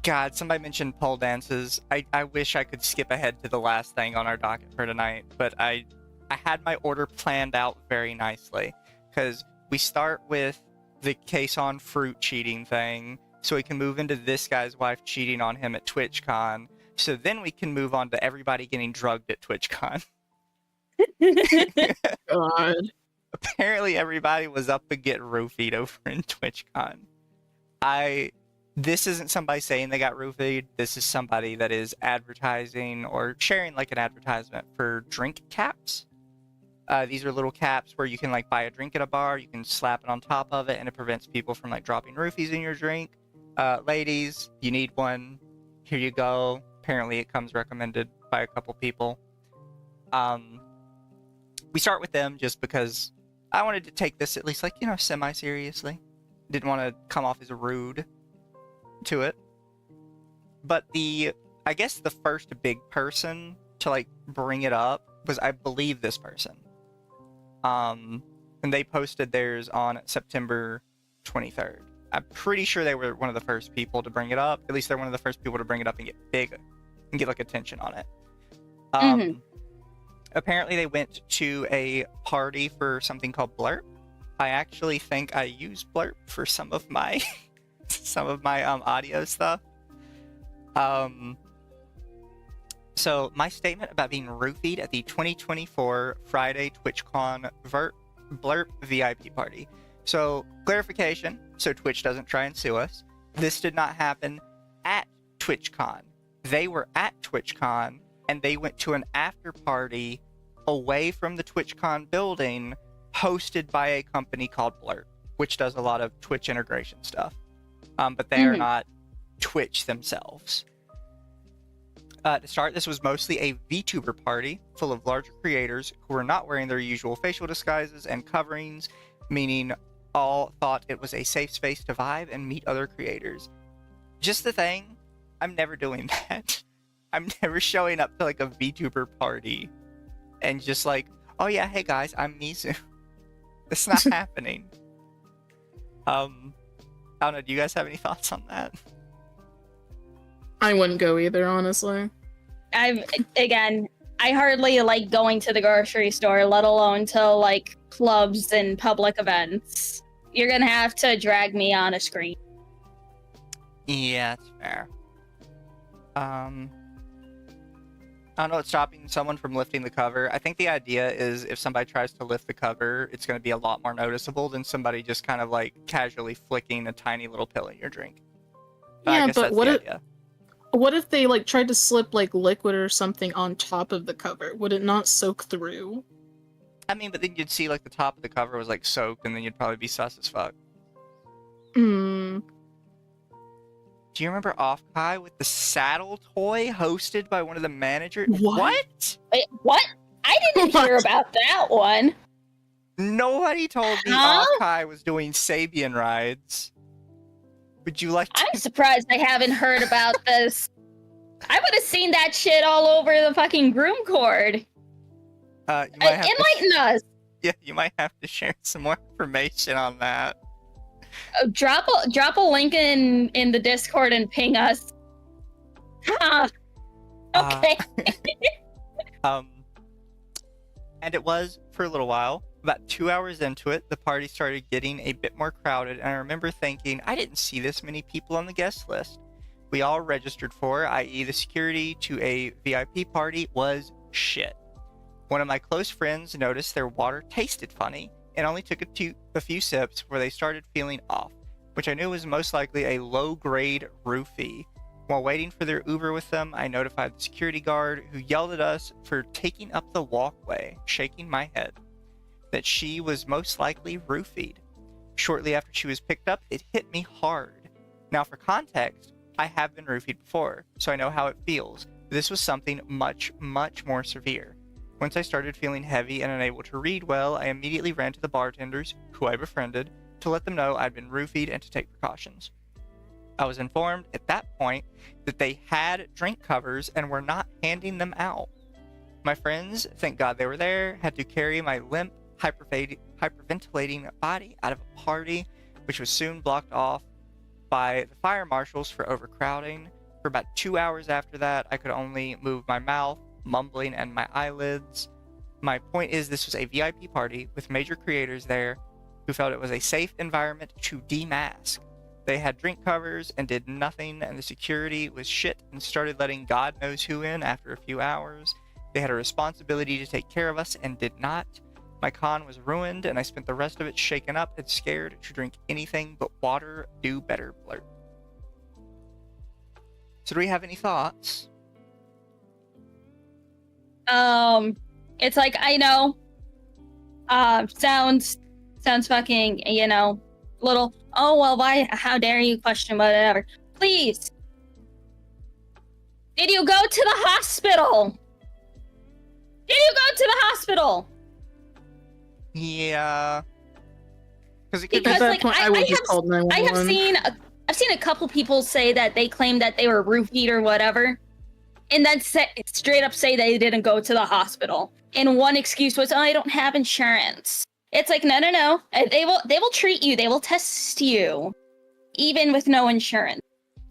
God, somebody mentioned pole dances. I wish I could skip ahead to the last thing on our docket for tonight, but I had my order planned out very nicely because we start with the case on fruit cheating thing, so we can move into this guy's wife cheating on him at TwitchCon. So then we can move on to everybody getting drugged at TwitchCon. God. Apparently, everybody was up to get roofied over in TwitchCon. This isn't somebody saying they got roofied. This is somebody that is advertising or sharing like an advertisement for drink caps. These are little caps where you can like buy a drink at a bar, you can slap it on top of it, and it prevents people from like dropping roofies in your drink. Ladies, you need one. Here you go. Apparently, it comes recommended by a couple people. We start with them just because I wanted to take this at least like, semi-seriously. Didn't want to come off as rude to it. But I guess the first big person to like bring it up was, I believe, this person. And they posted theirs on September 23rd. I'm pretty sure they were one of the first people to bring it up. At least they're one of the first people to bring it up and get big and get like attention on it. Apparently they went to a party for something called Blerp. I actually think I use Blerp for some of my audio stuff. So my statement about being roofied at the 2024 Friday TwitchCon Blerp VIP party. So clarification, so Twitch doesn't try and sue us. This did not happen at TwitchCon. They were at TwitchCon and they went to an after party away from the TwitchCon building, hosted by a company called Blerp, which does a lot of Twitch integration stuff. But they are not Twitch themselves. To start, this was mostly a VTuber party full of larger creators who were not wearing their usual facial disguises and coverings, meaning all thought it was a safe space to vibe and meet other creators. Just the thing, I'm never doing that. I'm never showing up to like a VTuber party and just like, oh yeah, hey guys, I'm Mizu. It's not happening. I don't know, do you guys have any thoughts on that? I wouldn't go either, honestly. I hardly like going to the grocery store, let alone to like clubs and public events. You're gonna have to drag me on a screen. Yeah, that's fair. I don't know what's stopping someone from lifting the cover. I think the idea is if somebody tries to lift the cover, it's going to be a lot more noticeable than somebody just kind of like casually flicking a tiny little pill in your drink. Yeah, but what if they like tried to slip like liquid or something on top of the cover? Would it not soak through? I mean, but then you'd see like the top of the cover was like soaked, and then you'd probably be sus as fuck. Do you remember Offkai with the saddle toy hosted by one of the managers? What? Wait, what? I didn't hear about that one. Nobody told me Offkai was doing Sabian rides. Would you like to... I'm surprised I haven't heard about this. I would have seen that shit all over the fucking groom cord. Enlighten us. Yeah, you might have to share some more information on that. Drop a link in the Discord and ping us. Okay. And it was for a little while. About 2 hours into it, the party started getting a bit more crowded, and I remember thinking, I didn't see this many people on the guest list. We all registered for, i.e. the security to a VIP party was shit. One of my close friends noticed their water tasted funny, and only took a few sips before they started feeling off, which I knew was most likely a low-grade roofie. While waiting for their Uber with them, I notified the security guard, who yelled at us for taking up the walkway, shaking my head, that she was most likely roofied. Shortly after she was picked up, it hit me hard. Now, for context, I have been roofied before, so I know how it feels. This was something much, much more severe. Once I started feeling heavy and unable to read well, I immediately ran to the bartenders, who I befriended, to let them know I'd been roofied and to take precautions. I was informed at that point that they had drink covers and were not handing them out. My friends, thank God they were there, had to carry my limp, hyperventilating body out of a party, which was soon blocked off by the fire marshals for overcrowding. For about 2 hours after that, I could only move my mouth, mumbling, and my eyelids. My point is, this was a VIP party with major creators there who felt it was a safe environment to demask. They had drink covers and did nothing, and the security was shit and started letting God knows who in after a few hours. They had a responsibility to take care of us and did not. My con was ruined, and I spent the rest of it shaken up and scared to drink anything but water. Do better, Blerp. So do we have any thoughts? It's like, I know, sounds fucking, little, oh, well, why, how dare you question whatever. Please. Did you go to the hospital? Did you go to the hospital? Yeah. Because like, I have seen a couple people say that they claim that they were roofied or whatever, and then straight up say they didn't go to the hospital. And one excuse was, oh, I don't have insurance. It's like, no. They will treat you. They will test you, even with no insurance.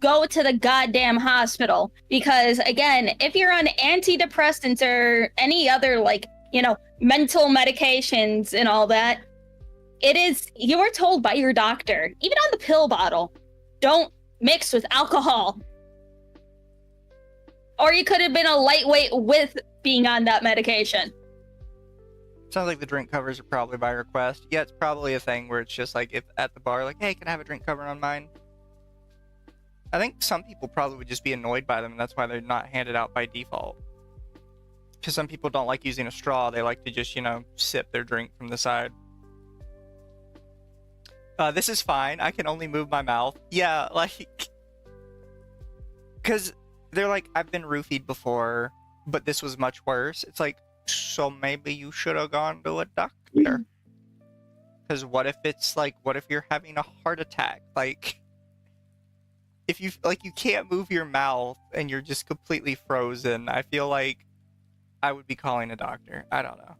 Go to the goddamn hospital. Because again, if you're on antidepressants or any other, mental medications and all that, you are told by your doctor, even on the pill bottle, don't mix with alcohol. Or you could have been a lightweight with being on that medication. Sounds like the drink covers are probably by request. Yeah, it's probably a thing where it's just like, if at the bar, like, hey, can I have a drink cover on mine? I think some people probably would just be annoyed by them, and that's why they're not handed out by default. Because some people don't like using a straw. They like to just, sip their drink from the side. This is fine. I can only move my mouth. Yeah, because they're like, I've been roofied before, but this was much worse. It's like, so maybe you should have gone to a doctor. Because what if you're having a heart attack? If you can't move your mouth and you're just completely frozen, I feel like I would be calling a doctor. I don't know.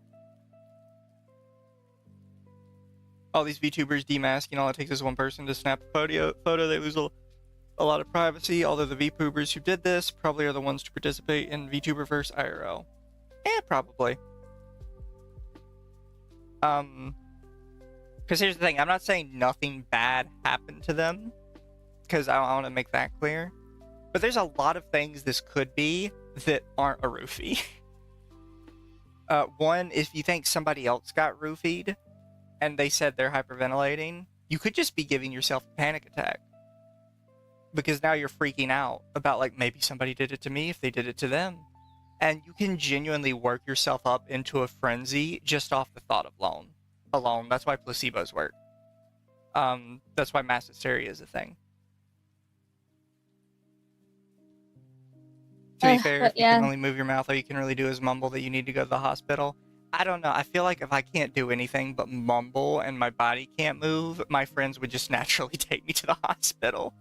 All these VTubers demasking, all it takes is one person to snap a photo. They lose a lot of privacy. Although the VTubers who did this probably are the ones to participate in VTuberverse IRL. Probably. Because here's the thing. I'm not saying nothing bad happened to them, because I want to make that clear. But there's a lot of things this could be that aren't a roofie. One, if you think somebody else got roofied and they said they're hyperventilating, you could just be giving yourself a panic attack. Because now you're freaking out about, maybe somebody did it to me if they did it to them. And you can genuinely work yourself up into a frenzy just off the thought of alone. That's why placebos work. That's why mass hysteria is a thing. To be fair, if you can only move your mouth, all you can really do is mumble that you need to go to the hospital. I don't know. I feel like if I can't do anything but mumble and my body can't move, my friends would just naturally take me to the hospital.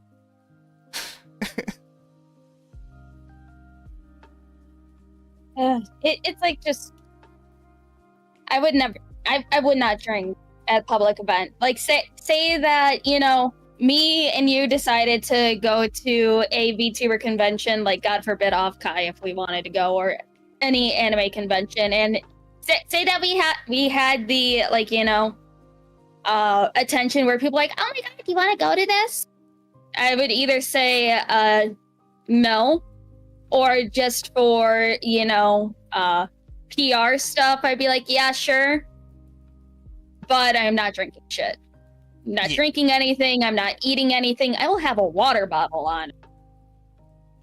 It's like, just, I would not drink at a public event. Say that, me and you decided to go to a VTuber convention, God forbid Offkai if we wanted to go, or any anime convention, and say that we had the attention where people like, oh my god, do you want to go to this? I would either say no, or just for PR stuff, I'd be like, yeah, sure, but I'm not drinking shit. I'm not drinking anything. I'm not eating anything. I will have a water bottle on.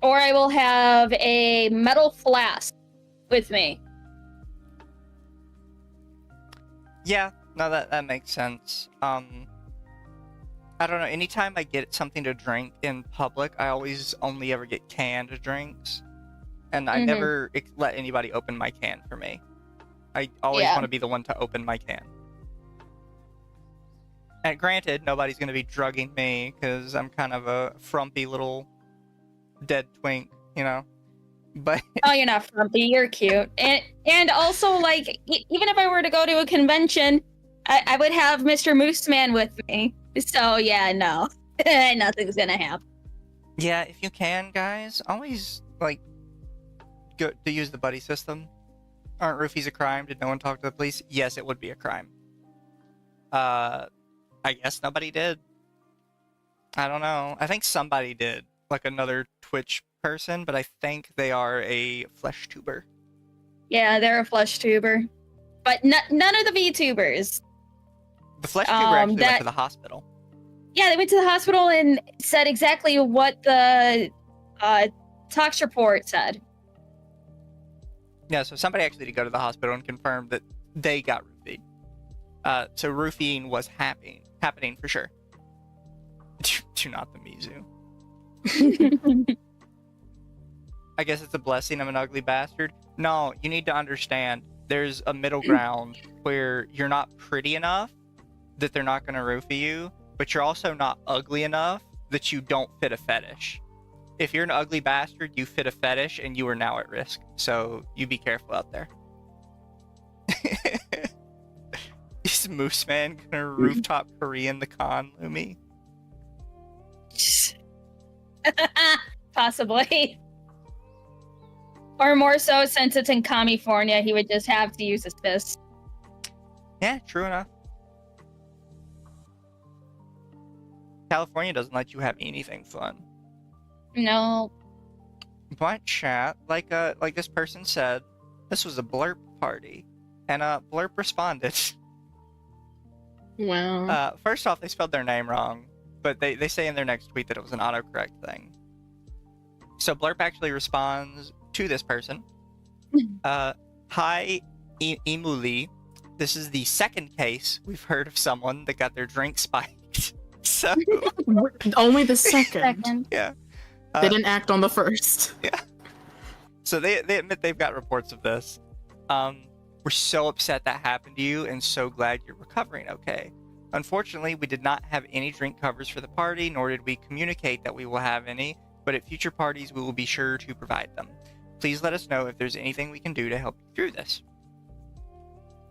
Or I will have a metal flask with me. Yeah, no, that makes sense. I don't know. Anytime I get something to drink in public, I always only ever get canned drinks. And I never let anybody open my can for me. I always want to be the one to open my can. And granted, nobody's going to be drugging me because I'm kind of a frumpy little dead twink, But oh, you're not frumpy. You're cute. And also, even if I were to go to a convention, I would have Mr. Mooseman with me. So, yeah, no. Nothing's gonna happen. Yeah, if you can, guys, always like go to use the buddy system. Aren't roofies a crime? Did no one talk to the police? Yes, it would be a crime. I guess nobody did. I don't know. I think somebody did, like another Twitch person, but I think they are a flesh tuber. Yeah, they're a flesh tuber, but none of the VTubers. The flesh tuber actually went to the hospital. Yeah, they went to the hospital and said exactly what the tox report said. Yeah, so somebody actually did go to the hospital and confirmed that they got roofied. So roofing was happening for sure. Do not the Mizu. I guess it's a blessing I'm an ugly bastard. No, you need to understand there's a middle ground where you're not pretty enough that they're not going to roofie you, but you're also not ugly enough that you don't fit a fetish. If you're an ugly bastard, you fit a fetish and you are now at risk. So you be careful out there. Is Moose Man gonna rooftop Korean the con, Lumi? Possibly. Or more so, since it's in California, he would just have to use his fists. Yeah, true enough. California doesn't let you have anything fun. No. But chat, like this person said, this was a Blerp party, and Blerp responded. Wow. First off, they spelled their name wrong, but they say in their next tweet that it was an autocorrect thing. So Blerp actually responds to this person. Hi, Imuli. This is the second case we've heard of someone that got their drink spiked. So only the second. Yeah. They didn't act on the first. Yeah. So they admit they've got reports of this. We're so upset that happened to you and so glad you're recovering okay. Unfortunately, we did not have any drink covers for the party, nor did we communicate that we will have any, but at future parties we will be sure to provide them. Please let us know if there's anything we can do to help you through this.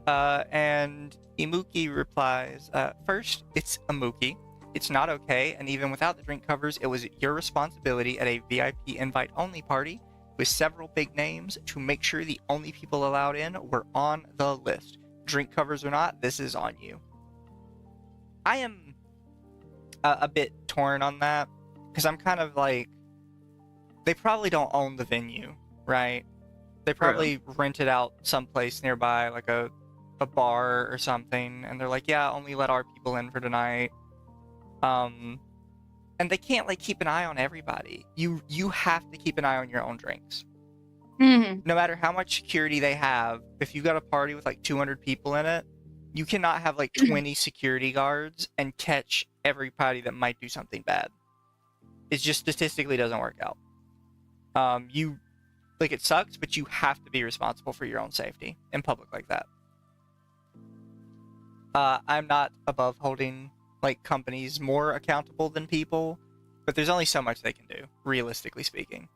And Imuki replies, first, it's Imuki. It's not okay, and even without the drink covers, it was your responsibility at a VIP invite-only party with several big names to make sure the only people allowed in were on the list. Drink covers or not, this is on you. I am a bit torn on that, because I'm kind of like, they probably don't own the venue, right? They probably rented out someplace nearby, like a bar or something, and they're like, yeah, only let our people in for tonight. And they can't like keep an eye on everybody. You have to keep an eye on your own drinks. Mm-hmm. No matter how much security they have, if you've got a party with like 200 people in it, you cannot have like 20 security guards and catch everybody that might do something bad. It just statistically doesn't work out. It sucks, but you have to be responsible for your own safety in public like that. I'm not above holding like companies more accountable than people, but there's only so much they can do, realistically speaking.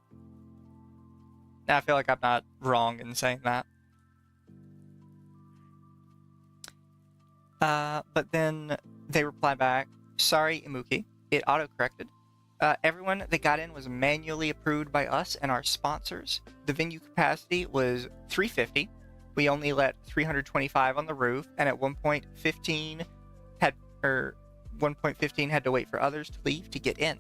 Now I feel like I'm not wrong in saying that. But then they reply back, sorry, Imuki, it auto-corrected. Everyone that got in was manually approved by us and our sponsors. The venue capacity was 350. We only let 325 on the roof, and at 1.15 had to wait for others to leave to get in.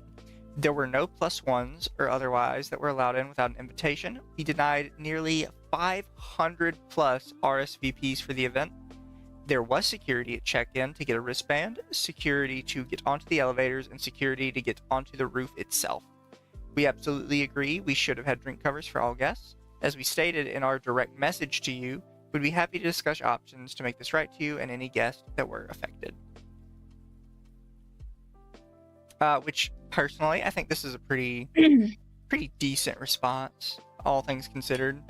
There were no plus ones or otherwise that were allowed in without an invitation. We denied nearly 500 plus RSVPs for the event. There was security at check-in to get a wristband, security to get onto the elevators, and security to get onto the roof itself. We absolutely agree we should have had drink covers for all guests. As we stated in our direct message to you, we'd be happy to discuss options to make this right to you and any guests that were affected. Which, personally, I think this is a pretty decent response, all things considered.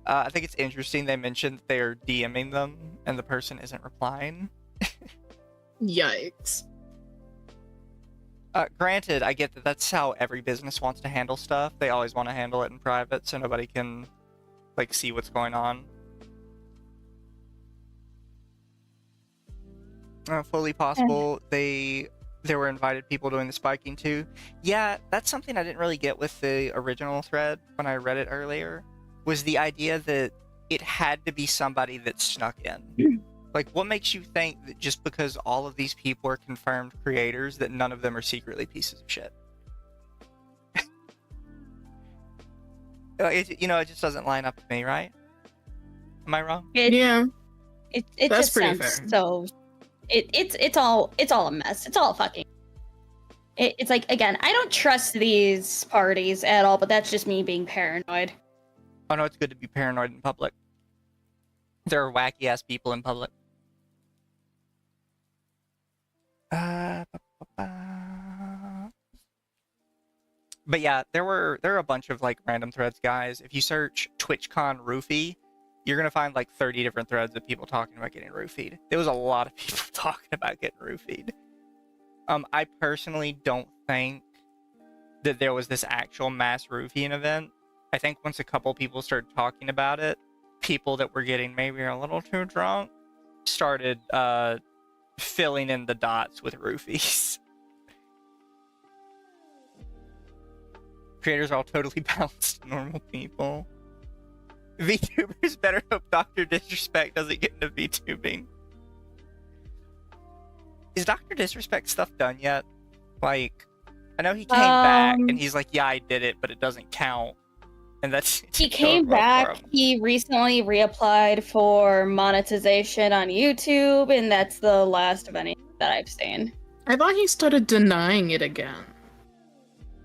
I think it's interesting they mentioned that they are DMing them and the person isn't replying. Yikes. Granted, I get that that's how every business wants to handle stuff. They always want to handle it in private so nobody can, like, see what's going on. Fully possible. The there were invited people doing the spiking too. Yeah, that's something I didn't really get with the original thread when I read it earlier, was the idea that it had to be somebody that snuck in. Like, what makes you think that just because all of these people are confirmed creators that none of them are secretly pieces of shit? It just doesn't line up to me, right? Am I wrong? Yeah. It That's just pretty sounds fair. so. It's all a mess. It's all fucking. It's like, again, I don't trust these parties at all, but that's just me being paranoid. Oh no, it's good to be paranoid in public. There are wacky ass people in public. But yeah, there are a bunch of like random threads, guys. If you search TwitchCon roofie, you're gonna find like 30 different threads of people talking about getting roofied. There was a lot of people talking about getting roofied. I personally don't think that there was this actual mass roofing event. I think once a couple people started talking about it, people that were getting maybe a little too drunk started filling in the dots with roofies. Creators are all totally balanced, normal people. VTubers better hope Dr. Disrespect doesn't get into VTubing. Is Dr. Disrespect stuff done yet? Like, I know he came back and he's like, yeah, I did it, but it doesn't count. And that's he came back. He recently reapplied for monetization on YouTube, and that's the last of any that I've seen. I thought he started denying it again.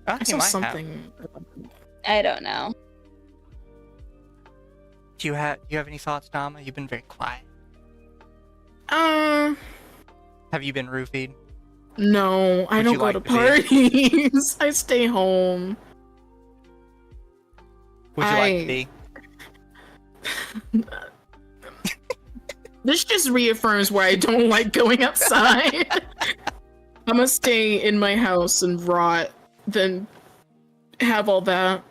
I saw something. I don't know. Do you have any thoughts, Dama? You've been very quiet. Have you been roofied? No, I don't go to parties. I stay home. Would you like to be? This just reaffirms why I don't like going outside. I'm gonna stay in my house and rot, then have all that.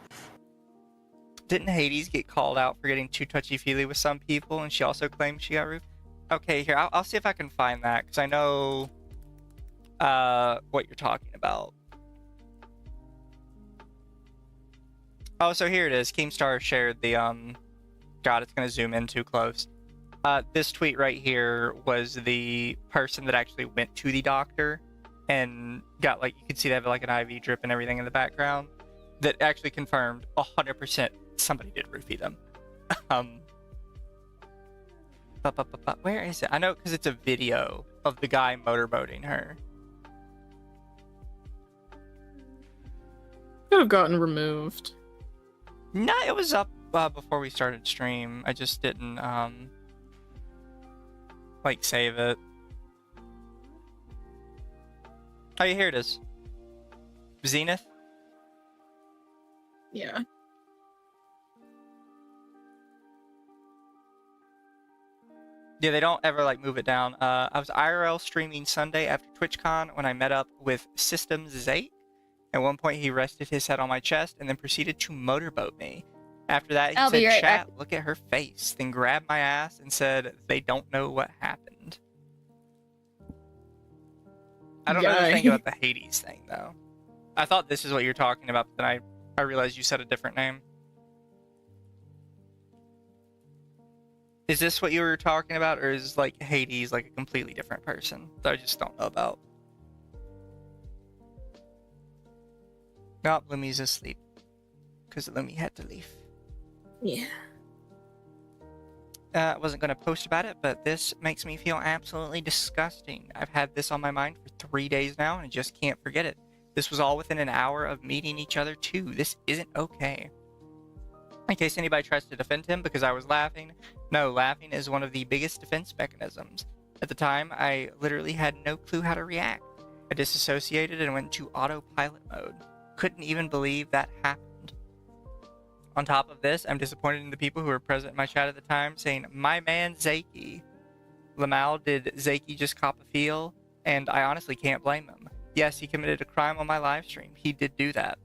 Didn't Hades get called out for getting too touchy-feely with some people, and she also claimed she got roofed? Okay, here, I'll see if I can find that, because I know what you're talking about. Oh, so here it is. Keemstar shared the, God, it's going to zoom in too close. This tweet right here was the person that actually went to the doctor and got, like, you can see they have, like, an IV drip and everything in the background that actually confirmed 100% somebody did roofie them. Where is it? I know because it's a video of the guy motorboating her. Could have gotten removed. No, it was up before we started stream. I just didn't like save it. Oh, yeah, here it is. Zenith. Yeah. Yeah, they don't ever like move it down. I was IRL streaming Sunday after TwitchCon when I met up with Systems Zate. At one point, he rested his head on my chest and then proceeded to motorboat me. After that, he said, right "Chat, back. look at her face," then grabbed my ass and said, "They don't know what happened." I don't know anything about the Hades thing, though. I thought this is what you're talking about, but then I realized you said a different name. Is this what you were talking about, or is like Hades like a completely different person that I just don't know about? Nope, Lumi's asleep. Because Lumi had to leave. Yeah. I wasn't going to post about it, but this makes me feel absolutely disgusting. I've had this on my mind for 3 days now, and I just can't forget it. This was all within an hour of meeting each other, too. This isn't okay. In case anybody tries to defend him because I was laughing, no, laughing is one of the biggest defense mechanisms. At the time, I literally had no clue how to react. I disassociated and went to autopilot mode. Couldn't even believe that happened. On top of this, I'm disappointed in the people who were present in my chat at the time saying, "My man Zaki." Lamal, did Zaki just cop a feel? And I honestly can't blame him. Yes, he committed a crime on my live stream. He did do that.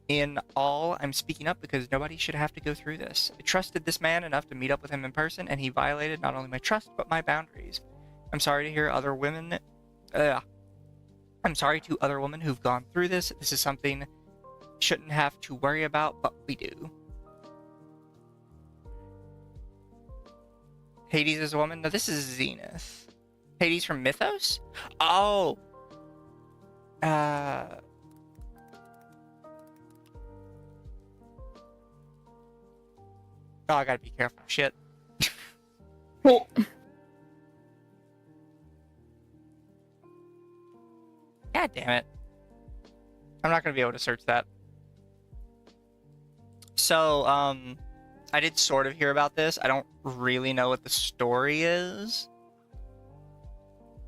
In all, I'm speaking up because nobody should have to go through this. I trusted this man enough to meet up with him in person, and he violated not only my trust, but my boundaries. I'm sorry to hear other women... I'm sorry to other women who've gone through this. This is something shouldn't have to worry about, but we do. Hades is a woman? No, this is Zenith. Hades from Mythos? Oh! Oh, I gotta be careful. Shit. Well, God damn it. I'm not gonna be able to search that. So, I did sort of hear about this. I don't really know what the story is.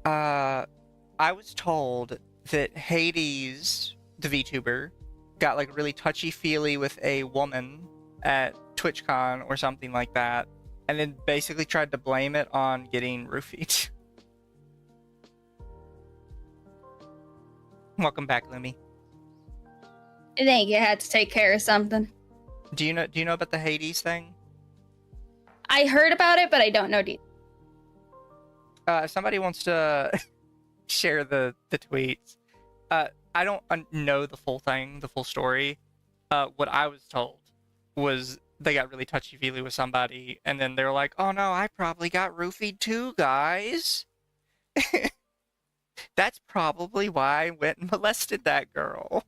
I was told that Hades, the VTuber, got like really touchy-feely with a woman at TwitchCon or something like that, and then basically tried to blame it on getting roofied. Welcome back, Lumi. I think you had to take care of something. Do you know about the Hades thing? I heard about it, but I don't know details. If somebody wants to share the tweets. I don't know the full thing, the full story. What I was told was they got really touchy-feely with somebody, and then they're like, oh no, I probably got roofied too, guys. That's probably why I went and molested that girl.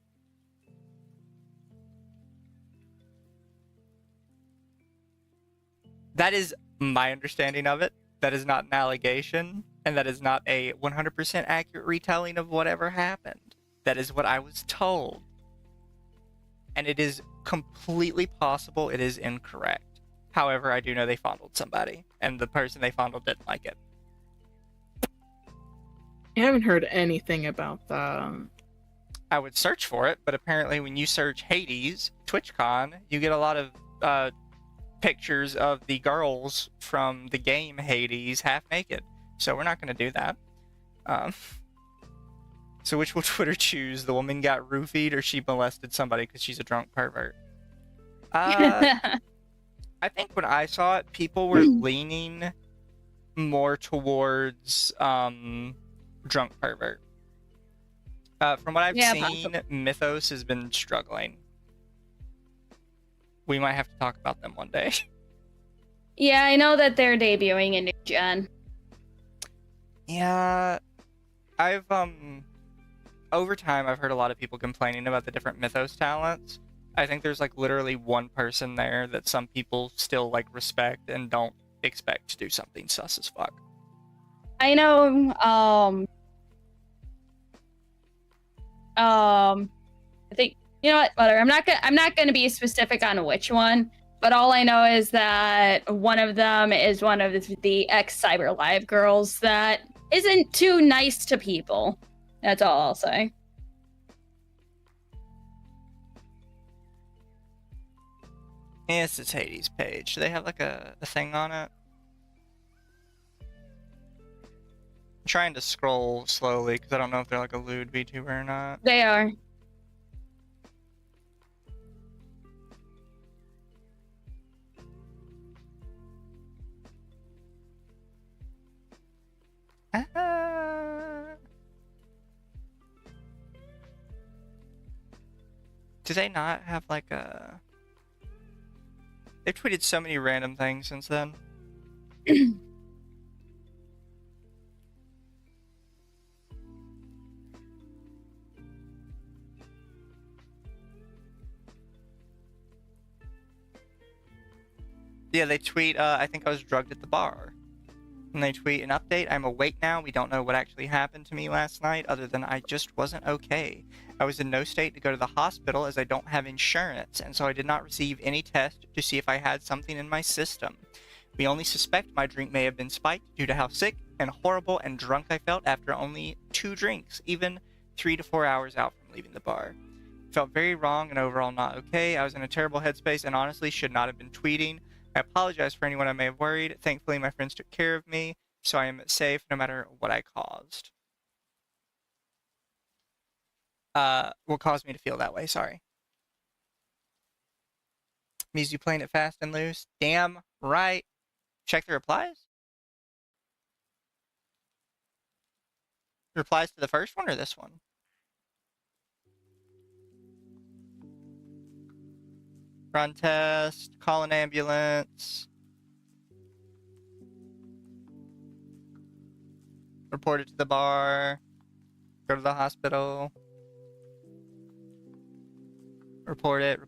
That is my understanding of it. That is not an allegation, and that is not a 100% accurate retelling of whatever happened. That is what I was told. And it is completely possible it is incorrect. However, I do know they fondled somebody, and the person they fondled didn't like it. I haven't heard anything about that. I would search for it, but apparently when you search Hades, TwitchCon, you get a lot of pictures of the girls from the game Hades half naked. So we're not going to do that. So which will Twitter choose? The woman got roofied or she molested somebody because she's a drunk pervert? I think when I saw it, people were leaning more towards drunk pervert. From what I've seen, possible. Mythos has been struggling. We might have to talk about them one day. Yeah, I know that they're debuting in new gen. Yeah, I've over time I've heard a lot of people complaining about the different Mythos talents. I think there's like literally one person there that some people still like respect and don't expect to do something sus as fuck. I know, I think, you know what, whatever. I'm not gonna be specific on which one, but all I know is that one of them is one of the ex-Cyber Live girls that isn't too nice to people. That's all I'll say. Yes, it's Hades' page. Do they have like a thing on it? I'm trying to scroll slowly because I don't know if they're like a lewd VTuber or not. They are. Do they not have like a... They've tweeted so many random things since then. Yeah, they tweet, I think I was drugged at the bar. And they tweet an update, I'm awake now, we don't know what actually happened to me last night, other than I just wasn't okay. I was in no state to go to the hospital as I don't have insurance, and so I did not receive any test to see if I had something in my system. We only suspect my drink may have been spiked due to how sick and horrible and drunk I felt after only 2 drinks, even 3 to 4 hours out from leaving the bar. Felt very wrong and overall not okay. I was in a terrible headspace and honestly should not have been tweeting. I apologize for anyone I may have worried. Thankfully, my friends took care of me, so I am safe no matter what I caused. What caused me to feel that way, sorry. Means you playing it fast and loose? Damn right. Check the replies? Replies to the first one or this one? Run test, call an ambulance. Report it to the bar. Go to the hospital. Report it.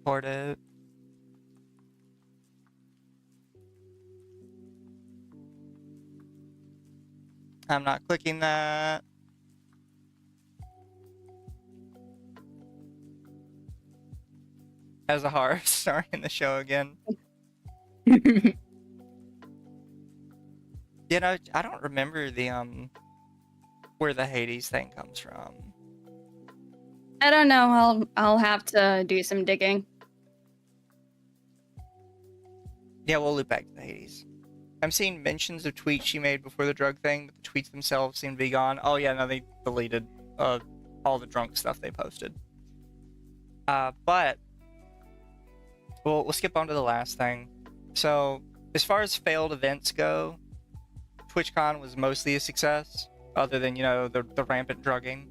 I'm not clicking that. As a horror star in the show again. You know, I don't remember the where the Hades thing comes from. I don't know. I'll have to do some digging. Yeah, we'll loop back to the Hades. I'm seeing mentions of tweets she made before the drug thing, but the tweets themselves seem to be gone. Oh yeah, no, they deleted all the drunk stuff they posted. But we'll skip on to the last thing. So, as far as failed events go, TwitchCon was mostly a success, other than, you know, the rampant drugging.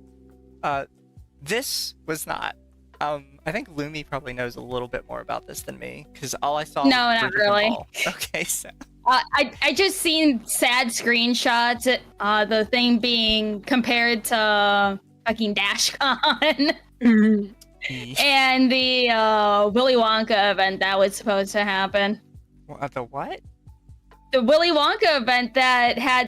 This was not. I think Lumi probably knows a little bit more about this than me, because all I saw. No, was not really. Ball. Okay, so. I just seen sad screenshots. The thing being compared to fucking DashCon. And the Willy Wonka event that was supposed to happen. The what? The Willy Wonka event that had